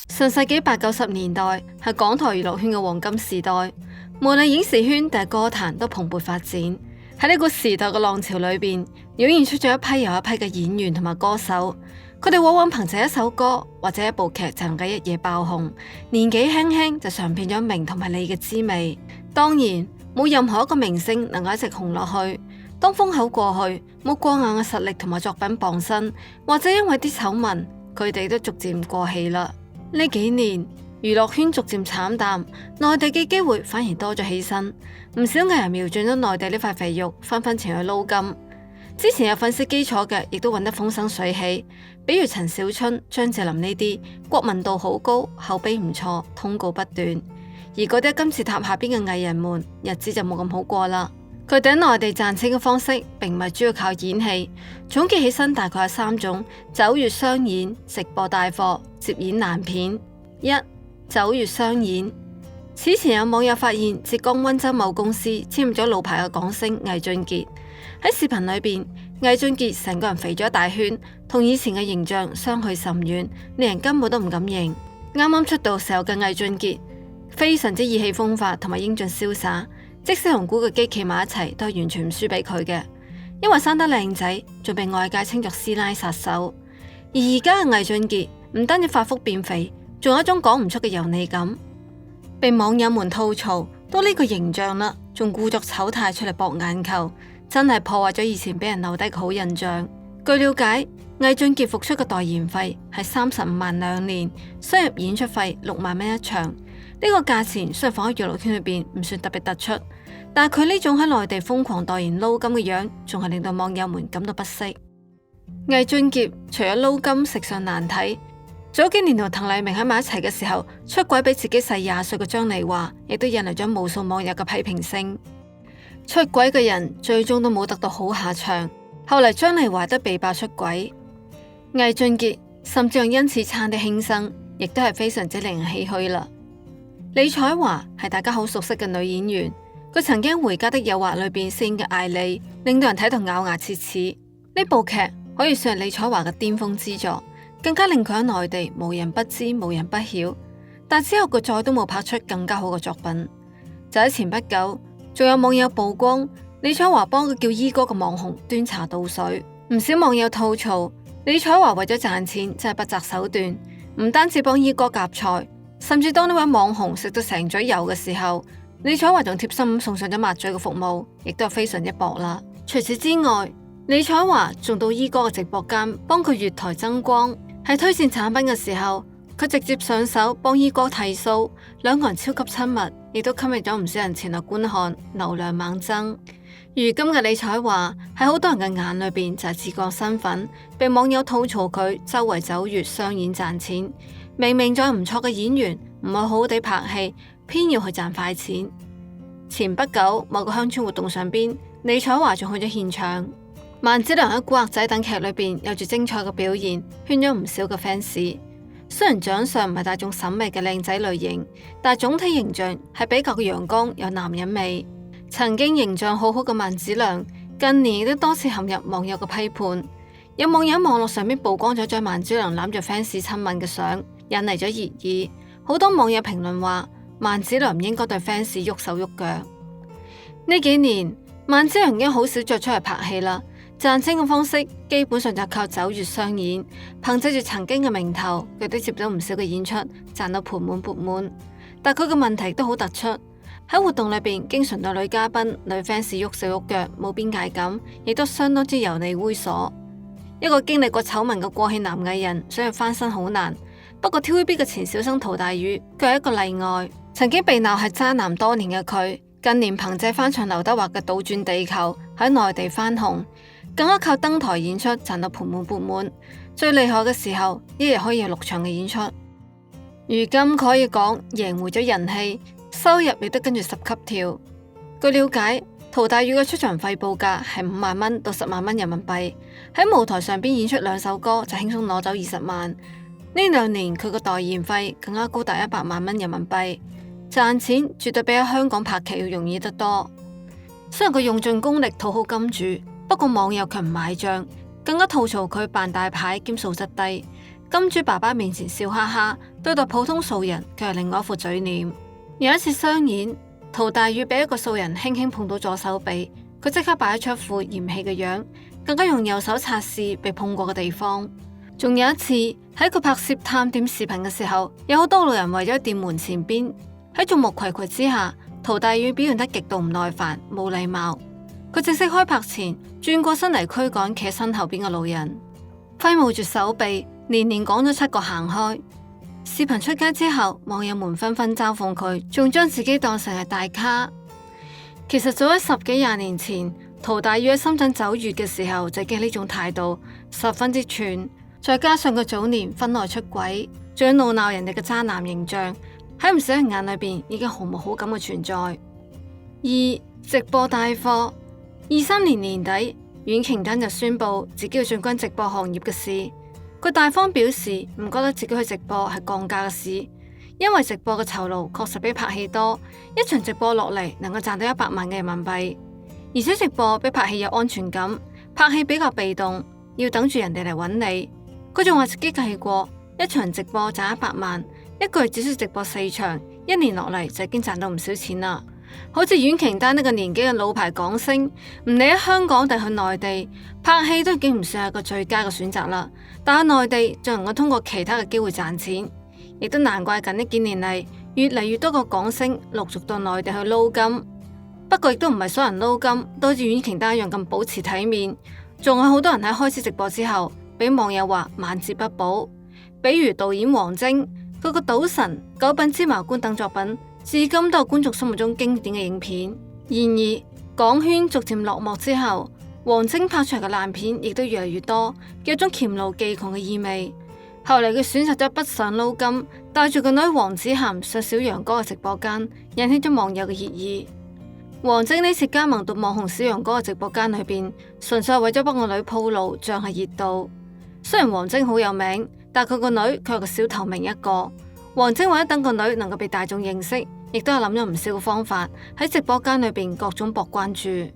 上世紀80、90年代係港台娛樂圈嘅黃金時代，無論影視圈定係歌壇都蓬勃發展。喺呢個時代嘅浪潮裏邊，湧現出咗一批又一批嘅演員同埋歌手，佢哋往往憑借一首歌或者一部劇就能夠一夜爆紅，年紀輕輕就嘗遍咗名同埋利嘅滋味。當然，冇任何一個明星能夠一直紅落去。當風口過去，冇過硬嘅實力同埋作品傍身，或者因為啲醜聞，佢哋都逐漸過氣啦。呢幾年娛樂圈逐漸慘淡，內地嘅機會反而多咗起身，唔少藝人瞄準咗內地呢塊肥肉，紛紛前去撈金。之前有粉絲基礎嘅，亦都揾得風生水起，比如陳小春、張智霖呢啲，國民度好高，口碑唔錯，通告不斷。而嗰啲金字塔下邊嘅藝人們，日子就冇咁好過啦。佢哋喺內地賺錢嘅方式，並唔係主要靠演戲。總結起身大概有3種：走穴商演、直播帶貨、接演爛片。一、走穴商演。此前有網友發現浙江溫州某公司簽入咗老牌嘅港星魏俊傑。喺視頻裏邊，魏俊傑成個人肥咗一大圈，同以前嘅形象相去甚遠，令人根本都唔敢認。啱啱出道時候嘅魏俊傑，非常之意氣風發同埋英俊瀟灑。即使同古巨基企埋一齊，都係完全唔輸俾佢嘅，因為生得靚仔，仲被外界稱作師奶殺手。而家嘅魏俊傑唔單止發福變肥，仲有一種講唔出嘅油膩感，被網友們吐槽都呢個形象啦，仲故作醜態出嚟博眼球，真係破壞咗以前俾人留低嘅好印象。據了解，魏俊傑復出嘅代言費係35萬2年，商業演出費6萬蚊一場。呢個價錢雖然放喺娛樂圈裏邊唔算特別突出，但係佢呢種喺內地瘋狂代言撈金嘅樣，仲係令到網友們感到不適。魏俊傑除咗撈金食相難睇，早幾年同滕麗名喺埋一齊嘅時候，出軌比自己細20歲嘅張麗華，亦都引嚟咗無數網友嘅批評聲。出軌嘅人最終都冇得到好下場，後嚟張麗華都被爆出軌，魏俊傑甚至仲因此差啲輕生，亦都係非常之令人唏噓啦。李彩華係大家好熟悉嘅女演員，佢曾經《回家的誘惑》裏邊飾演嘅艾莉，令到人睇到咬牙切齒。呢部劇可以算係李彩華嘅巔峰之作，更加令佢喺內地無人不知、無人不曉。但之後佢再都冇拍出更加好嘅作品。就喺前不久，仲有網友曝光李彩華幫個叫伊哥嘅網紅端茶倒水，唔少網友吐槽李彩華為咗賺錢真係不擇手段，唔單止幫伊哥夾菜。甚至當呢位網紅食到成嘴油嘅時候，李彩華仲貼心咁送上咗抹嘴嘅服務，亦都係非常之薄啦。除此之外，李彩華仲到伊哥嘅直播間幫佢月台增光，喺推薦產品嘅時候，佢直接上手幫伊哥剃鬚，兩個人超級親密，亦都吸引咗唔少人前來觀看，流量猛增。如今嘅李彩華喺好多人嘅眼裏邊就係自降身份，被網友吐槽佢周圍走穴商演賺錢。明明仲有唔錯嘅演員，唔係好好地拍戲，偏要去賺快錢。前不久某個鄉村活動上邊，李彩華仲去咗現場。萬梓良喺《古惑仔》等劇裏邊有住精彩嘅表現，圈咗唔少嘅 fans。雖然長相唔係大眾審美嘅靚仔類型，但係總體形象係比較陽光有男人味。曾經形象好好嘅萬梓良，近年亦都多次陷入網友嘅批判。有網友喺網絡上面曝光咗張萬梓良攬住 fans 親吻嘅相，引嚟咗熱議。好多網友評論話，萬梓良唔應該對 fans 喐手喐腳。呢幾年，萬梓良已經好少再出嚟拍戲啦，賺錢嘅方式基本上就靠走穴商演，憑借住曾經嘅名頭，佢都接到唔少嘅演出，賺到盆滿缽滿。但佢嘅問題都好突出，喺活動裏邊經常對女嘉賓、女 fans 喐手喐腳，冇邊界感，亦都相當之油膩猥瑣。一個經歷過醜聞嘅過氣男藝人，想要翻身好難。不過 TVB 嘅前小生陶大宇，佢係一個例外。曾經被鬧係渣男多年嘅佢，近年憑借翻唱劉德華嘅《倒轉地球》喺內地翻紅，更加靠登台演出賺到盆滿缽滿。最厲害嘅時候，一日可以有6場嘅演出。如今可以講贏回咗人氣，收入亦都跟住10級跳。據了解，陶大宇嘅出場費報價係5萬蚊到10萬蚊人民幣，喺舞台上邊演出2首歌就輕鬆攞走20萬。呢2年佢個代言費更加高達100萬蚊人民幣，賺錢絕對比喺香港拍劇要容易得多。雖然佢用盡功力討好金主，不過網友卻唔買賬，更加吐槽佢扮大牌兼素質低。金主爸爸面前笑哈哈，對待普通素人卻係另外一副嘴臉。有一次商演，陶大宇俾一個素人輕輕碰到左手臂，佢即刻擺出一副嫌棄嘅樣，更加用右手擦拭被碰過嘅地方。仲有一次喺佢拍攝探店視頻嘅時候，有好多路人圍咗喺店門前邊，喺眾目睽睽之下，陶大宇表現得極度唔耐煩、冇禮貌。佢正式開拍前轉過身嚟驅趕企喺身後邊嘅路人，揮舞住手臂，連連講咗7個行開。視頻出街之後，網友們紛紛嘲諷佢，仲將自己當成係大咖。其實早喺10幾20年前，陶大宇喺深圳走穴嘅時候就已經呢種態度，十分之串。再加上佢早年婚外出軌，仲有怒鬧人哋嘅渣男形象，喺唔少人眼裏邊已經毫無好感嘅存在。二、直播帶貨。23年年底，阮瓊丹就宣布自己要進軍直播行業嘅事。佢大方表示唔覺得自己去直播係降價嘅事，因為直播嘅酬勞確實比拍戲多，一場直播落嚟能夠賺到100萬嘅人民幣，而且直播比拍戲有安全感，拍戲比較被動，要等住人哋嚟揾你。佢仲話自己計過，一場直播賺100萬，一個月只需直播4場，一年落嚟就已經賺到唔少錢啦。好似阮瓊丹呢個年紀嘅老牌港星，唔理喺香港定去內地拍戲都已經唔算係個最佳嘅選擇啦。但喺內地仲能夠通過其他嘅機會賺錢，亦都難怪近呢幾年嚟越嚟越多個港星陸續到內地去撈金。不過亦都唔係所有人撈金都好似阮瓊丹一樣咁保持體面，仲有好多人喺開始直播之後，俾網友話晚節不保。比如導演王晶，佢個《賭神》《九品芝麻官》等作品，至今都係觀眾心目中經典嘅影片。然而港圈逐漸落寞之後，王晶拍出嚟嘅爛片亦都越嚟越多，有種黔驢技窮嘅意味。後嚟佢選擇咗北上撈金，帶住個女黃子涵上小楊哥嘅直播間，引起咗網友嘅熱議。王晶呢次加盟到網紅小楊哥嘅直播間裏邊，純粹係為咗幫個女鋪路，漲下熱度。雖然王晶好有名，但佢個女佢係個小透明一個。王晶為咗等個女能夠被大眾認識，亦都係諗咗唔少嘅方法喺直播間裏邊各種博關注。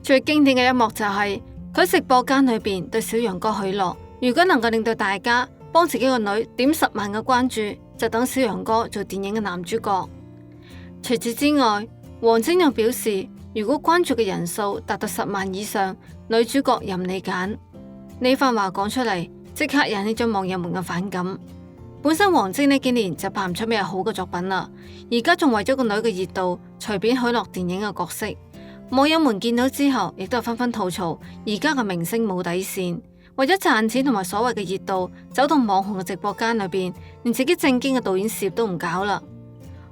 最經典嘅一幕就係佢喺直播間裏邊對小楊哥許諾，如果能夠令到大家幫自己個女點10萬嘅關注，就等小楊哥做電影嘅男主角。除此之外，王晶又表示，如果關注嘅人數達到10萬以上，女主角任你揀。呢番話講出嚟，即刻引起咗網友們嘅反感。本身王晶呢幾年就拍唔出咩好嘅作品啦，而家仲為咗個女嘅熱度，隨便許諾電影嘅角色。網友們見到之後，亦都紛紛吐槽，而家嘅明星冇底線，為咗賺錢同埋所謂嘅熱度，走到網紅嘅直播間裏邊，連自己正經嘅導演事業都唔搞啦。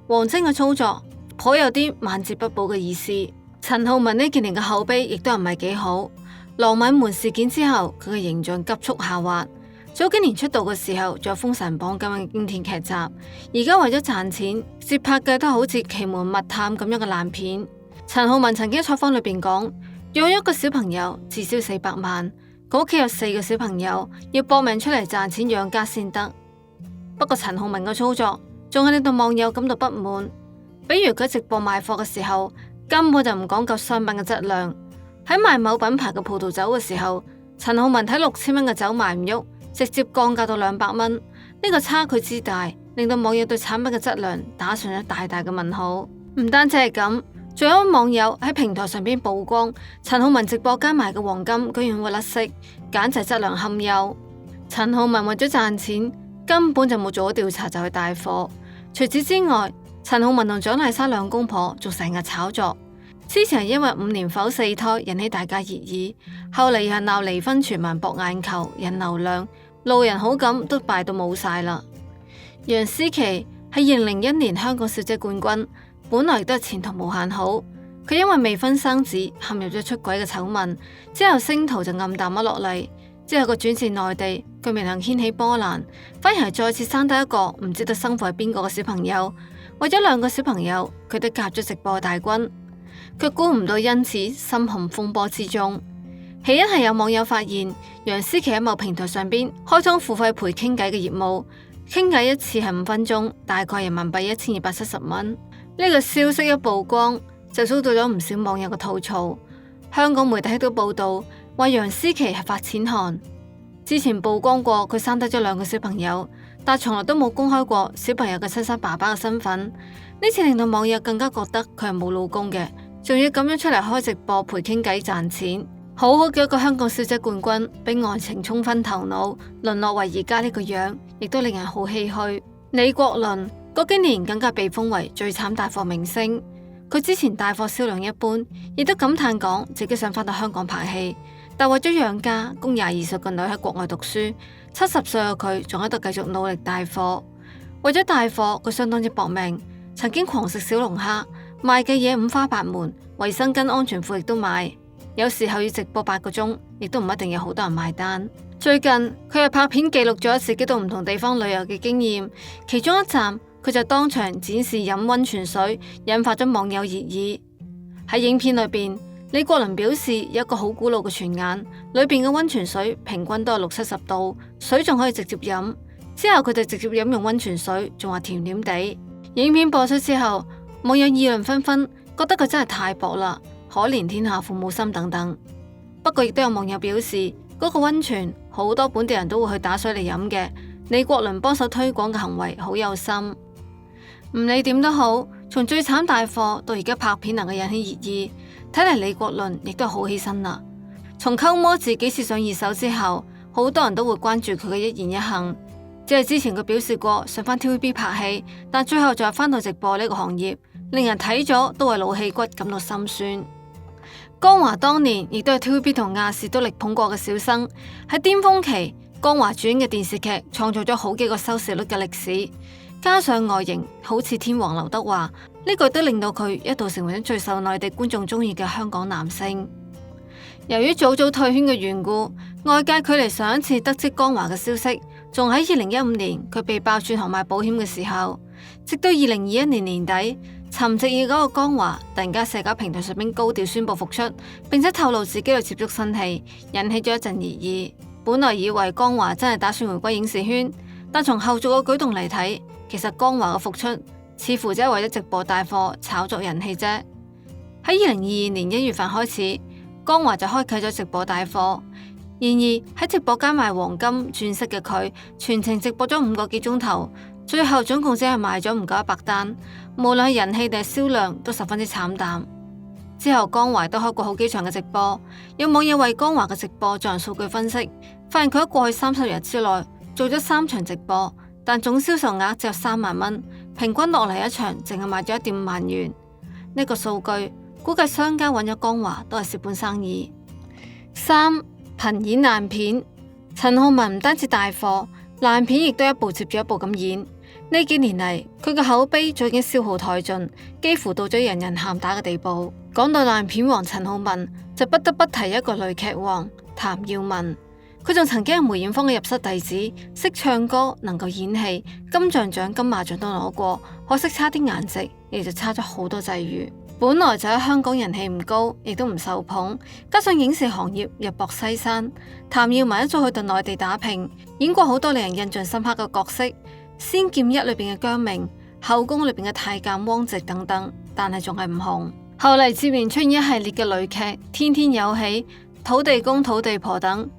王晶嘅操作頗有啲晚節不保嘅意思。陳浩民呢幾年嘅口碑亦都唔係幾好，羅敏門事件之後，佢嘅形象急速下滑。早幾年出道嘅時候，仲有《封神榜》咁嘅經典劇集，而家為咗賺錢，接拍嘅都係好似《奇門密探》咁樣嘅爛片。陳浩民曾經喺採訪裏邊講，養一個小朋友至少400萬，佢屋企有4個小朋友，要搏命出嚟賺錢養家先得。不過陳浩民嘅操作仲係令到網友感到不滿，比如佢直播賣貨嘅時候，根本就唔講究商品嘅質量。喺賣某品牌嘅葡萄酒嘅時候，陳浩民睇6000蚊嘅酒賣唔喐，直接降價到200蚊。呢個差距之大，令到網友對產品嘅質量打上咗大大嘅問號。唔單止係咁，仲有網友喺平台上邊曝光陳浩民直播間賣嘅黃金居然會甩色，簡直質量堪憂。陳浩民為咗賺錢，根本就冇做咗調查就去帶貨。除此之外，陳浩民同蔣麗莎兩公婆仲成日炒作。之前係因為5年剖4胎引起大家熱議，後嚟又係鬧離婚傳聞博眼球引流量，路人好感都敗到冇晒啦。楊思琦係2001年香港小姐冠軍。本來都係前途無限好，佢因為未婚生子陷入咗出軌嘅醜聞，之後星途就暗淡咗落嚟。之後佢轉戰內地，佢未能掀起波瀾，反而係再次生得一個唔知道生父係邊個嘅小朋友。為咗2個小朋友，佢都加入咗直播大軍，卻估唔到因此深陷風波之中。起因係有網友發現楊思琦喺某平台上邊開通付費陪傾偈嘅業務，傾偈一次係5分鐘，大概人民幣1270蚊。呢個消息一曝光，就遭到咗唔少網友嘅吐槽。香港媒體亦都報道話楊思琦係發錢寒，之前曝光過佢生得咗2個小朋友，但從來都冇公開過小朋友嘅親生爸爸嘅身份。呢次令到網友更加覺得佢係冇老公嘅，仲要咁樣出嚟開直播陪傾偈賺錢。好好嘅一個香港小姐冠軍，俾愛情沖昏頭腦，淪落為而家呢個樣，亦都令人好唏噓。李國麟嗰幾年更加被封為最慘帶貨明星。佢之前帶貨銷量一般，亦都感嘆講自己想返到香港拍戲，但為咗養家，供22歲個女喺國外讀書，70歲嘅佢仲喺度繼續努力帶貨。為咗帶貨，佢相當之搏命，曾經狂食小龍蝦，賣嘅嘢五花八門，衛生巾、安全褲亦都賣。有時候要直播8個鐘，亦都唔一定有好多人買單。最近佢又拍片記錄咗自己到唔同地方旅遊嘅經驗，其中一站佢就當場展示飲溫泉水，引發咗網友熱議。喺影片裏邊，李國麟表示有一個好古老嘅泉眼，裏邊嘅溫泉水平均都係60-70度，水仲可以直接飲。之後佢就直接飲用溫泉水，仲話甜甜地。影片播出之後，網友議論紛紛，覺得佢真係太薄啦。可憐天下父母心等等。不過亦都有網友表示，嗰個溫泉好多本地人都會去打水嚟飲嘅。李國麟幫手推廣嘅行為好有心。唔理點都好，從最慘帶貨到而家拍片能夠引起熱議，睇嚟李國麟亦都好起身啦。從溝摩自己試上熱搜之後，好多人都會關注佢嘅一言一行。只係之前佢表示過想返 TVB 拍戲，但最後就係返到直播呢個行業，令人睇咗都為老戲骨感到心酸。江華當年亦都係 TVB 同亞視都力捧過嘅小生，喺巔峰期，江華主演嘅電視劇創造咗好幾個收視率嘅歷史，加上外形好似天王劉德華，呢個都令到佢一度成為咗最受內地觀眾中意嘅香港男星。由於早早退圈嘅緣故，外界距離上一次得知江華嘅消息，仲喺2015年佢被爆轉行賣保險嘅時候，直到2021年年底。沉寂已久嘅江華突然間社交平台上面高調宣布復出，並且透露自己去接觸新戲，引起咗一陣熱議。本來以為江華真係打算回歸影視圈，但從後續嘅舉動嚟睇，其實江華嘅復出似乎只係為咗直播帶貨炒作人氣啫。喺2022年1月份開始，江華就開啟咗直播帶貨。然而喺直播間賣黃金鑽飾嘅佢，全程直播咗5個幾鐘頭，最後總共只係賣咗唔夠100單，無論係人氣定係銷量都十分之慘淡。之後江華都開過好幾場嘅直播，有網友為江華嘅直播進行數據分析，發現佢喺過去30日之內做咗3場直播，但總銷售額只有3萬蚊，平均落嚟一場淨係賣咗1.5萬元。呢個數據估計商家揾咗江華都係蝕本生意。3. 頻演爛片，陳浩民唔單止帶貨，爛片亦都一部接住一部咁演。呢幾年嚟，佢嘅口碑早已經消耗殆盡，幾乎到咗人人喊打嘅地步。講到爛片王陳浩民，就不得不提一個雷劇王譚耀文。佢仲曾經係梅艷芳嘅入室弟子，識唱歌，能夠演戲，金像獎、金馬獎都攞過，可惜差啲顏值，亦就差咗好多際遇。本來就喺香港人氣唔高，亦都唔受捧，加上影視行業日薄西山，譚耀文一早去到內地打拼，演過好多令人印象深刻嘅角色，《仙劍一》裏邊嘅姜明，《後宮》裏邊嘅太監汪直等等，但係仲係唔紅。後嚟接連出現一系列嘅雷劇，《天天有喜》、《土地公》、《土地婆》等。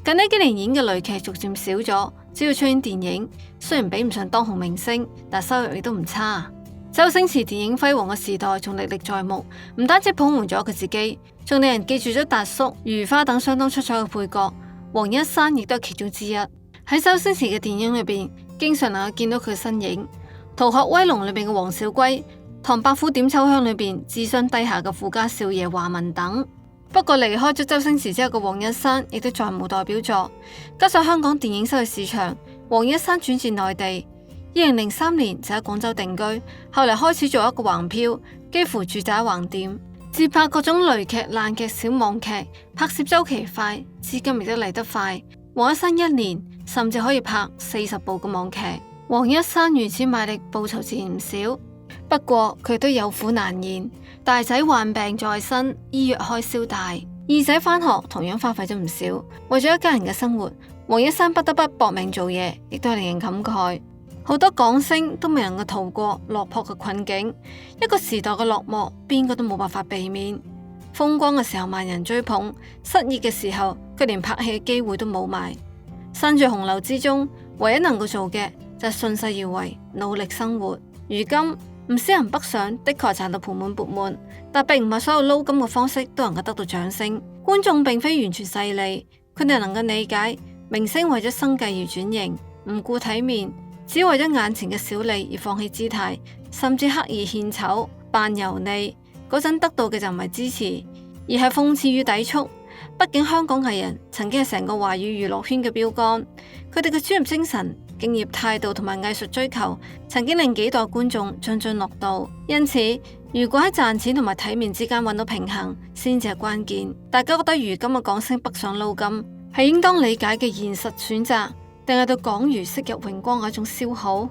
近呢幾年演嘅雷劇逐漸少咗，只要出演電影，雖然比唔上當紅明星，但收入亦都唔差。周星馳電影輝煌嘅時代仲歷歷在目，唔單止捧紅咗佢自己，仲令人記住咗達叔、如花等相當出彩嘅配角。黃一山亦都係其中之一。喺周星馳嘅電影裏邊，經常能夠見到佢嘅身影。《逃學威龍》裏邊嘅黃小龜，《唐伯虎點秋香》裏邊智商低下嘅富家少爺華文等。不過離開咗周星馳之後嘅黃一山，亦都再無代表作。加上香港電影失去市場，黃一山轉戰內地。2003年就喺廣州定居，後嚟開始做一個橫漂，幾乎住宅橫店，接拍各種雷劇、爛劇、小網劇，拍攝周期快，資金亦都嚟得快。黃一山一年甚至可以拍40部嘅網劇。黃一山如此賣力，報酬自然唔少。不過佢都有苦難言，大仔患病在身，醫藥開銷大；二仔返學同樣花費咗唔少。為咗一家人嘅生活，黃一山不得不搏命做嘢，亦都係令人感慨。好多港星都未能夠逃過落魄嘅困境，一個時代嘅落寞，邊個都冇辦法避免。風光嘅時候萬人追捧，失意嘅時候佢連拍戲嘅機會都冇埋。身在洪流之中，唯一能夠做嘅就係順勢而為，努力生活。如今唔少人北上的確係賺到盆滿缽滿，但並唔係所有撈金嘅方式都能夠得到掌聲。觀眾並非完全勢利，佢哋能夠理解明星為咗生計而轉型，唔顧體面，只為咗眼前嘅小利而放棄姿態，甚至刻意獻醜扮油膩，嗰陣得到嘅就唔係支持，而係諷刺與抵觸。畢竟香港藝人曾經係成個華語娛樂圈嘅標杆，佢哋嘅專業精神、敬業態度同埋藝術追求，曾經令幾代觀眾津津樂道。因此，如果喺賺錢同埋體面之間揾到平衡，先至係關鍵。大家覺得如今嘅港星北上撈金，係應當理解嘅現實選擇，定係對港娛昔日榮光嘅一種消耗？